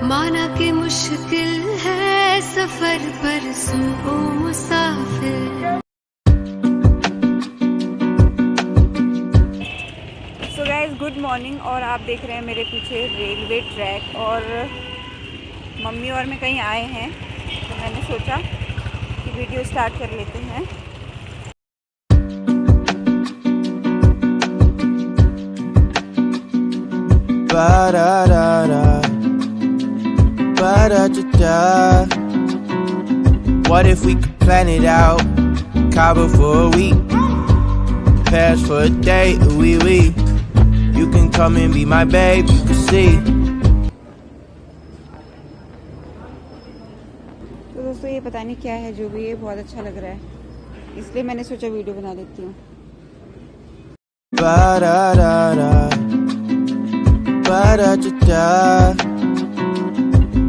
माना कि मुश्किल है सफर पर सुनो मुसाफिर। So guys good morning. और आप देख रहे हैं मेरे पीछे रेलवे ट्रैक, और मम्मी और मैं कहीं आए हैं तो मैंने सोचा कि वीडियो स्टार्ट कर लेते हैं। What if we could plan it out? Cabo for a week, Paris for a day, oui. You can come and be my babe, you can see. तो दोस्तों ये पता नहीं क्या है, जो भी है बहुत अच्छा लग रहा है, इसलिए मैंने सोचा वीडियो बना लेती हूँ।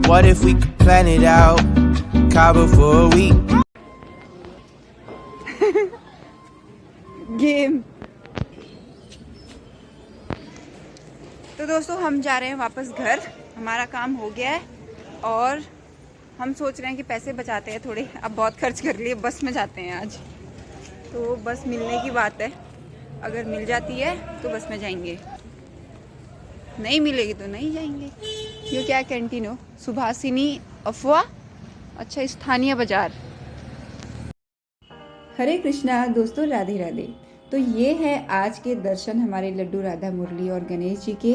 What if we could plan it out? Cabo for a week. Game. तो दोस्तों हम जा रहे हैं वापस घर, हमारा काम हो गया है और हम सोच रहे हैं कि पैसे बचाते हैं थोड़े, अब बहुत खर्च कर लिए। बस में जाते हैं आज, तो बस मिलने की बात है, अगर मिल जाती है तो बस में जाएंगे, नहीं मिलेगी तो नहीं जाएंगे। ये क्या कैंटीन हो? सुभासिनी अफवाह, अच्छा स्थानीय बाजार। हरे कृष्णा दोस्तों, राधे राधे। तो ये है आज के दर्शन हमारे लड्डू राधा मुरली और गणेश जी के।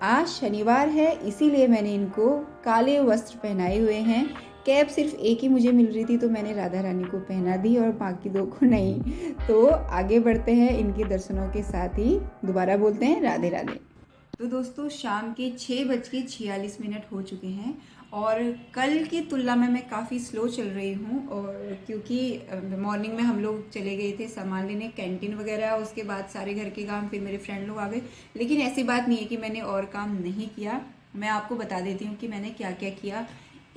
आज शनिवार है, इसीलिए मैंने इनको काले वस्त्र पहनाए हुए हैं। कैप सिर्फ एक ही मुझे मिल रही थी तो मैंने राधा रानी को पहना दी और बाकी दो को नहीं। तो आगे बढ़ते हैं इनके दर्शनों के साथ ही, दोबारा बोलते हैं राधे राधे। तो दोस्तों शाम के 6:46 हो चुके हैं और कल की तुलना में मैं काफ़ी स्लो चल रही हूँ, और क्योंकि मॉर्निंग में हम लोग चले गए थे सामान लेने, कैंटीन वगैरह, उसके बाद सारे घर के काम, फिर मेरे फ्रेंड लोग आ गए। लेकिन ऐसी बात नहीं है कि मैंने और काम नहीं किया। मैं आपको बता देती हूँ कि मैंने क्या क्या किया।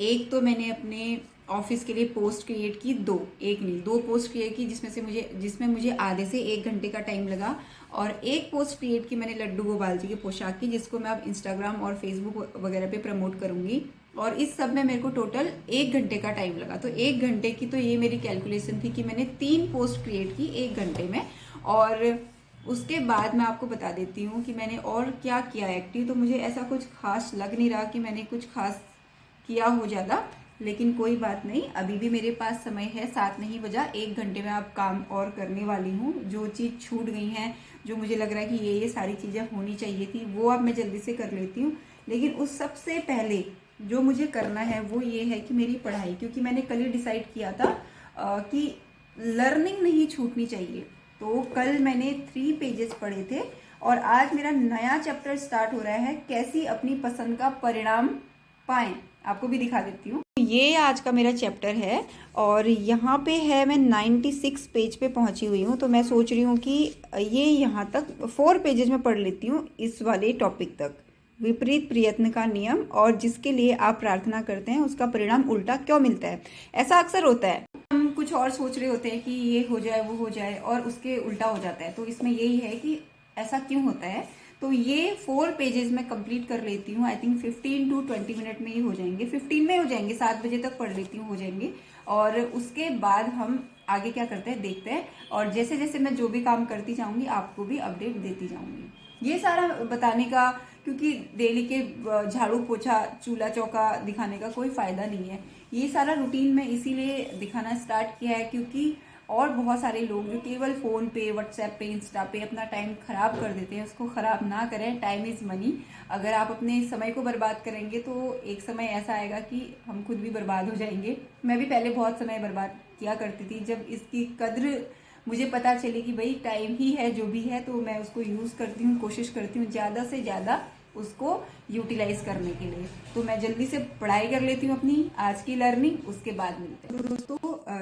एक तो मैंने अपने ऑफिस के लिए पोस्ट क्रिएट की, दो पोस्ट क्रिएट की, जिसमें मुझे आधे से 1 घंटे का टाइम लगा। और एक पोस्ट क्रिएट की मैंने लड्डू गोपाल जी की पोशाक की, जिसको मैं अब इंस्टाग्राम और फेसबुक वगैरह पे प्रमोट करूंगी। और इस सब में मेरे को टोटल 1 घंटे का टाइम लगा। तो 1 घंटे की तो ये मेरी कैलकुलेशन थी कि मैंने 3 पोस्ट क्रिएट की 1 घंटे में। और उसके बाद मैं आपको बता देती हूँ कि मैंने और क्या किया एक्टिव। तो मुझे ऐसा कुछ खास लग नहीं रहा कि मैंने कुछ खास किया हो ज़्यादा, लेकिन कोई बात नहीं, अभी भी मेरे पास समय है, 7 नहीं बजा, 1 घंटे में आप काम और करने वाली हूँ। जो चीज़ छूट गई हैं, जो मुझे लग रहा है कि ये सारी चीज़ें होनी चाहिए थी, वो अब मैं जल्दी से कर लेती हूँ। लेकिन उस सबसे पहले जो मुझे करना है वो ये है कि मेरी पढ़ाई, क्योंकि मैंने कल ही डिसाइड किया था कि लर्निंग नहीं छूटनी चाहिए। तो कल मैंने 3 पेजेस पढ़े थे और आज मेरा नया चैप्टर स्टार्ट हो रहा है, कैसी अपनी पसंद का परिणाम पाएं। आपको भी दिखा देती हूँ। ये आज का मेरा चैप्टर है और यहाँ पे है, मैं 96 पेज पे पहुँची हुई हूँ। तो मैं सोच रही हूँ कि ये यहाँ तक 4 पेजेस में पढ़ लेती हूँ, इस वाले टॉपिक तक, विपरीत प्रयत्न का नियम, और जिसके लिए आप प्रार्थना करते हैं उसका परिणाम उल्टा क्यों मिलता है। ऐसा अक्सर होता है, हम कुछ और सोच रहे होते हैं कि ये हो जाए वो हो जाए और उसके उल्टा हो जाता है। तो इसमें यही है कि ऐसा क्यों होता है। तो ये 4 पेजेस में कंप्लीट कर लेती हूँ। आई थिंक 15 to 20 मिनट में ही हो जाएंगे, 15 में हो जाएंगे, 7 बजे तक पढ़ लेती हूँ, हो जाएंगे। और उसके बाद हम आगे क्या करते हैं देखते हैं, और जैसे जैसे मैं जो भी काम करती जाऊंगी आपको भी अपडेट देती जाऊंगी। ये सारा बताने का, क्योंकि डेली के झाड़ू पोछा चूल्हा चौका दिखाने का कोई फायदा नहीं है। ये सारा रूटीन में इसीलिए दिखाना स्टार्ट किया है क्योंकि और बहुत सारे लोग जो केवल फ़ोन पे, व्हाट्सएप पे, इंस्टा पे अपना टाइम ख़राब कर देते हैं, उसको ख़राब ना करें। Time is money. अगर आप अपने समय को बर्बाद करेंगे तो एक समय ऐसा आएगा कि हम खुद भी बर्बाद हो जाएंगे। मैं भी पहले बहुत समय बर्बाद किया करती थी। जब इसकी कद्र मुझे पता चली कि भाई टाइम ही है जो भी है, तो मैं उसको यूज़ करती हूँ, कोशिश करती हूँ ज़्यादा से ज़्यादा उसको यूटिलाइज करने के लिए। तो मैं जल्दी से पढ़ाई कर लेती हूँ अपनी आज की लर्निंग, उसके बाद मिलते हैं। तो दोस्तों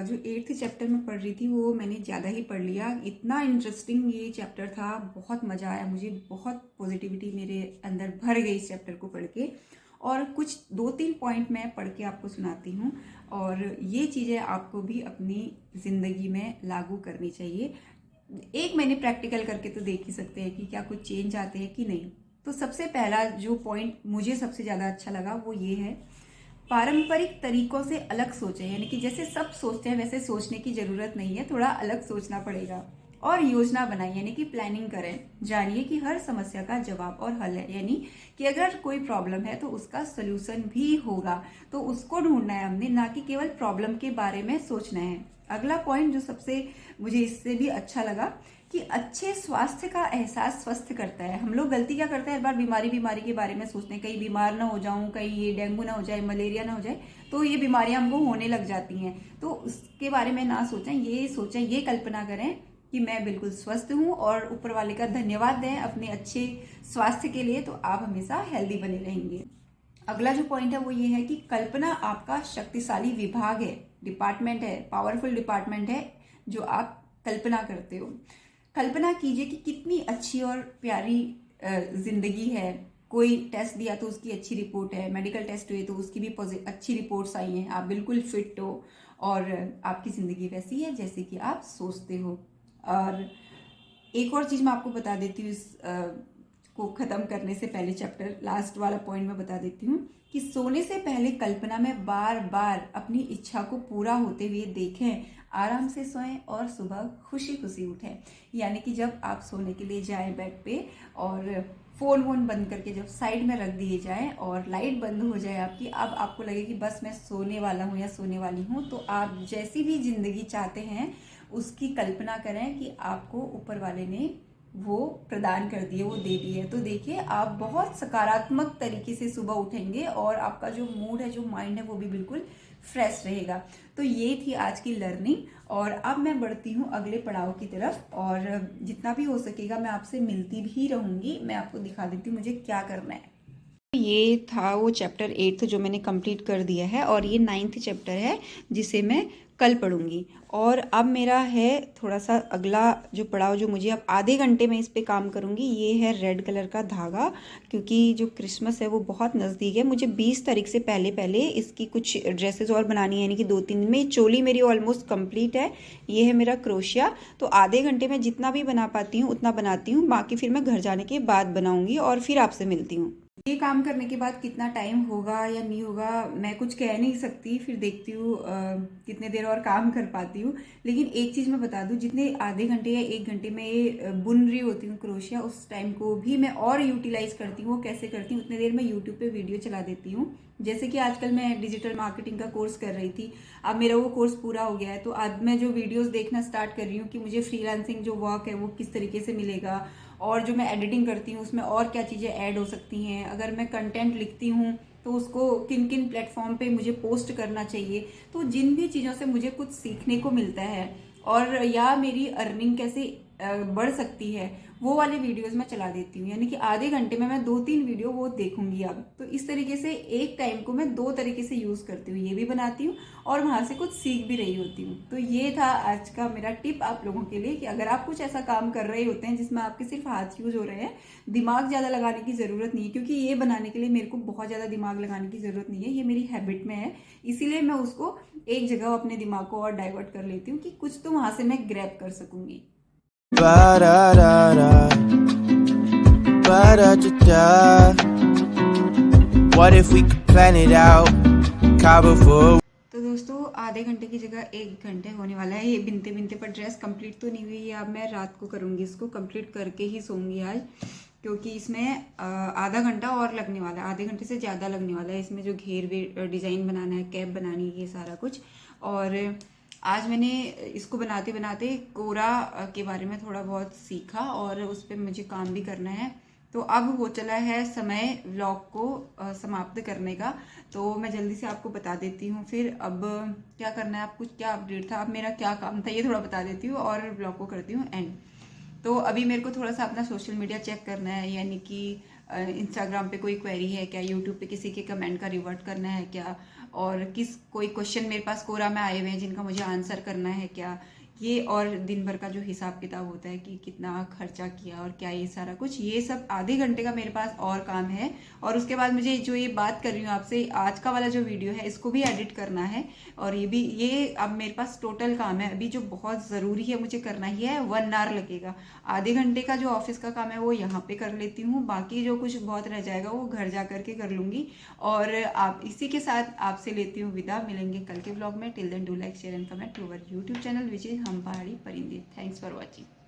जो 8th चैप्टर में पढ़ रही थी वो मैंने ज़्यादा ही पढ़ लिया। इतना इंटरेस्टिंग ये चैप्टर था, बहुत मज़ा आया मुझे, बहुत पॉजिटिविटी मेरे अंदर भर गई इस चैप्टर को पढ़ के। और कुछ 2-3 पॉइंट मैं पढ़ के आपको सुनाती हूँ, और ये चीज़ें आपको भी अपनी ज़िंदगी में लागू करनी चाहिए। एक महीने प्रैक्टिकल करके तो देख ही सकते हैं कि क्या कुछ चेंज आते हैं कि नहीं। तो सबसे पहला जो पॉइंट मुझे सबसे ज़्यादा अच्छा लगा वो ये है, पारंपरिक तरीकों से अलग सोचें। यानी कि जैसे सब सोचते हैं वैसे सोचने की ज़रूरत नहीं है, थोड़ा अलग सोचना पड़ेगा। और योजना बनाएं, यानी कि प्लानिंग करें। जानिए कि हर समस्या का जवाब और हल है, यानी कि अगर कोई प्रॉब्लम है तो उसका सोल्यूशन भी होगा, तो उसको ढूंढना है हमने, ना कि केवल प्रॉब्लम के बारे में सोचना है। अगला पॉइंट जो सबसे मुझे इससे भी अच्छा लगा कि अच्छे स्वास्थ्य का एहसास स्वस्थ करता है। हम लोग गलती क्या करते हैं, हर बार बीमारी के बारे में सोचते हैं, कहीं बीमार ना हो जाऊं, कहीं ये डेंगू ना हो जाए, मलेरिया ना हो जाए, तो ये बीमारियां हमको होने लग जाती हैं। तो उसके बारे में ना सोचें, ये कल्पना करें कि मैं बिल्कुल स्वस्थ हूँ और ऊपर वाले का धन्यवाद दें अपने अच्छे स्वास्थ्य के लिए, तो आप हमेशा हेल्दी बने रहेंगे। अगला जो पॉइंट है वो ये है कि कल्पना आपका शक्तिशाली विभाग है, डिपार्टमेंट है, पावरफुल डिपार्टमेंट है जो आप कल्पना करते हो। कल्पना कीजिए कि कितनी अच्छी और प्यारी जिंदगी है। कोई टेस्ट दिया तो उसकी अच्छी रिपोर्ट है, मेडिकल टेस्ट हुए तो उसकी भी अच्छी रिपोर्ट्स आई हैं, आप बिल्कुल फिट हो और आपकी ज़िंदगी वैसी है जैसे कि आप सोचते हो। और एक और चीज़ मैं आपको बता देती हूँ, इस को ख़त्म करने से पहले चैप्टर लास्ट वाला पॉइंट मैं बता देती हूँ कि सोने से पहले कल्पना में बार बार अपनी इच्छा को पूरा होते हुए देखें, आराम से सोएं और सुबह खुशी खुशी उठें। यानी कि जब आप सोने के लिए जाएं बेड पे और फ़ोन वोन बंद करके जब साइड में रख दिए जाएं और लाइट बंद हो जाए आपकी, अब आपको लगे कि बस मैं सोने वाला हूँ या सोने वाली हूँ, तो आप जैसी भी ज़िंदगी चाहते हैं उसकी कल्पना करें कि आपको ऊपर वाले ने वो प्रदान कर दिए, वो दे दिए। तो देखिए आप बहुत सकारात्मक तरीके से सुबह उठेंगे और आपका जो मूड है, जो माइंड है, वो भी बिल्कुल फ्रेश रहेगा। तो ये थी आज की लर्निंग और अब मैं बढ़ती हूँ अगले पड़ाव की तरफ और जितना भी हो सकेगा मैं आपसे मिलती भी रहूँगी। मैं आपको दिखा देती हूँ मुझे क्या करना है। ये था वो चैप्टर 8 जो मैंने कंप्लीट कर दिया है और ये 9th चैप्टर है जिसे मैं कल पढ़ूंगी। और अब मेरा है थोड़ा सा अगला जो पड़ाव, जो मुझे अब आधे घंटे में इस पे काम करूंगी, ये है रेड कलर का धागा, क्योंकि जो क्रिसमस है वो बहुत नज़दीक है। मुझे 20 तारीख से पहले इसकी कुछ ड्रेसेस और बनानी है, यानी कि 2-3 दिन में। चोली मेरी ऑलमोस्ट कंप्लीट है। ये है मेरा क्रोशिया। तो आधे घंटे में जितना भी बना पाती हूँ उतना बनाती हूँ, बाकी फिर मैं घर जाने के बाद बनाऊँगी और फिर आपसे मिलती हूँ। ये काम करने के बाद कितना टाइम होगा या नहीं होगा मैं कुछ कह नहीं सकती, फिर देखती हूँ कितने देर और काम कर पाती हूँ। लेकिन एक चीज़ मैं बता दूँ, जितने आधे घंटे या 1 घंटे में ये बुन रही होती हूँ क्रोशिया, उस टाइम को भी मैं और यूटिलाइज करती हूँ। वो कैसे करती हूँ, उतने देर में यूट्यूब पे वीडियो चला देती हूँ। जैसे कि आजकल मैं डिजिटल मार्केटिंग का कोर्स कर रही थी, अब मेरा वो कोर्स पूरा हो गया है, तो आज मैं जो वीडियोस देखना स्टार्ट कर रही हूँ कि मुझे फ्रीलांसिंग जो वर्क है वो किस तरीके से मिलेगा, और जो मैं एडिटिंग करती हूँ उसमें और क्या चीज़ें ऐड हो सकती हैं, अगर मैं कंटेंट लिखती हूँ तो उसको किन किन प्लेटफॉर्म पे मुझे पोस्ट करना चाहिए। तो जिन भी चीज़ों से मुझे कुछ सीखने को मिलता है और या मेरी अर्निंग कैसे बढ़ सकती है, वो वाले वीडियोस मैं चला देती हूँ। यानी कि आधे घंटे में मैं 2-3 वीडियो वो देखूंगी अब। तो इस तरीके से एक टाइम को मैं 2 तरीके से यूज़ करती हूँ, ये भी बनाती हूँ और वहाँ से कुछ सीख भी रही होती हूँ। तो ये था आज का मेरा टिप आप लोगों के लिए कि अगर आप कुछ ऐसा काम कर रहे होते हैं जिसमें आपके सिर्फ हाथ यूज हो रहे हैं, दिमाग ज़्यादा लगाने की ज़रूरत नहीं है, क्योंकि ये बनाने के लिए मेरे को बहुत ज़्यादा दिमाग लगाने की ज़रूरत नहीं है, ये मेरी हैबिट में है। इसीलिए मैं उसको एक जगह अपने दिमाग को और डाइवर्ट कर लेती हूँ कि कुछ तो वहाँ से मैं ग्रैब कर सकूंगी। Ba-da-da-da, ba-da-da-da. What if we could plan it out? Cabo for तो दोस्तों आधे घंटे की जगह 1 घंटे होने वाला है। ये बिनते बिनते पर ड्रेस कंप्लीट तो नहीं हुई है, अब मैं रात को करूँगी, इसको कंप्लीट करके ही सोऊंगी आज, क्योंकि इसमें आधा घंटा और लगने वाला है, आधे घंटे से ज़्यादा लगने वाला है। इसमें जो घेर डिज़ाइन बनाना है, कैप बनानी है, ये सारा कुछ। और आज मैंने इसको बनाते बनाते कोरा के बारे में थोड़ा बहुत सीखा और उस पर मुझे काम भी करना है। तो अब हो चला है समय व्लॉग को समाप्त करने का, तो मैं जल्दी से आपको बता देती हूँ फिर अब क्या करना है। आप कुछ क्या अपडेट था, अब मेरा क्या काम था, ये थोड़ा बता देती हूँ और व्लॉग को करती हूँ एंड। तो अभी मेरे को थोड़ा सा अपना सोशल मीडिया चेक करना है, यानी कि इंस्टाग्राम पे कोई क्वेरी है क्या, यूट्यूब पे किसी के कमेंट का रिवर्ट करना है क्या, और कोई क्वेश्चन मेरे पास कोरा में आए हुए हैं जिनका मुझे आंसर करना है क्या, ये और दिन भर का जो हिसाब किताब होता है कि कितना खर्चा किया और क्या ये सारा कुछ, ये सब आधे घंटे का मेरे पास और काम है। और उसके बाद मुझे जो ये बात कर रही हूँ आपसे, आज का वाला जो वीडियो है इसको भी एडिट करना है। और ये अब मेरे पास टोटल काम है अभी जो बहुत ज़रूरी है मुझे करना ही है। 1 आवर लगेगा। आधे घंटे का जो ऑफिस का काम है वो यहाँ पे कर लेती हूँ, बाकी जो कुछ बहुत रह जाएगा वो घर जा करके कर लूँगी। और आप इसी के साथ आपसे लेती हूँ विदा। मिलेंगे कल के ब्लॉग में। Till then do like share and comment to our YouTube channel which is Hum Pahadi Parinde. Thanks for watching.